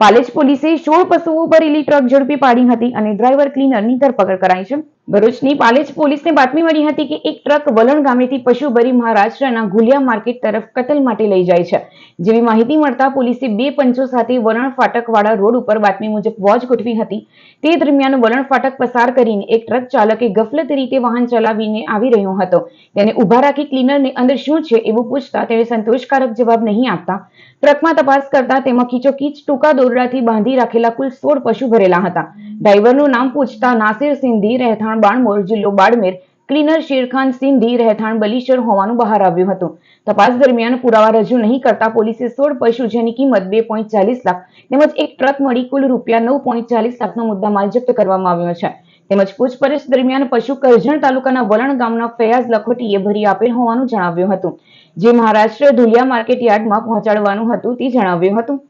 પાલેજ પોલીસે 16 પશુઓ ભરેલી ટ્રક ઝડપી પાડી હતી અને ડ્રાઈવર ક્લીનરની ધરપકડ કરાઈ છે। ભરૂચની પાલેજ પોલીસને બાતમી મળી હતી કે એક ટ્રક વલણ ગામેથી પશુ ભરી મહારાષ્ટ્રના ગુલિયા માર્કેટ તરફ કતલ માટે લઈ જાય છે। જેવી માહિતી મળતા પોલીસે 2 પંચો સાથે વલણ ફાટકવાળા રોડ ઉપર બાતમી મુજબ વોચ ગોઠવી હતી। તે દરમિયાન વલણ ફાટક પસાર કરીને એક ટ્રક ચાલકે ગફલત રીતે વાહન ચલાવીને આવી રહ્યો હતો। તેને ઊભા રાખી ક્લીનરને અંદર શું છે એવું પૂછતા તેણે સંતોષકારક જવાબ નહીં આપતા ટ્રકમાં તપાસ કરતા તેમાં ખીચોખીચ ટૂંકા દોરડાથી બાંધી રાખેલા કુલ 16 પશુ ભરેલા હતા। ડ્રાઈવરનું નામ પૂછતા નાસિર સિંધી રહેઠાણ બાણમોર જિલ્લો બાડમેર, ક્લીનર શેરખાન સિંધી રહેઠાણ બલીશર હોવાનું બહાર આવ્યું હતું। તપાસ દરમિયાન પુરાવા રજૂ નહીં કરતા પોલીસે 16 પશુ જેની કિંમત 2.40 લાખ તેમજ એક ટ્રક મળી કુલ રૂપિયા 9.40 લાખનો મુદ્દામાલ જપ્ત કરવામાં આવ્યો છે। તેમજ પૂછપરછ દરમિયાન પશુ કરજણ તાલુકાના વલણ ગામના ફયાઝ લખોટીએ ભરી આપેલ હોવાનું જણાવ્યું હતું, જે મહારાષ્ટ્ર ધુલિયા માર્કેટ યાર્ડમાં પહોંચાડવાનું હતું તે જણાવ્યું હતું।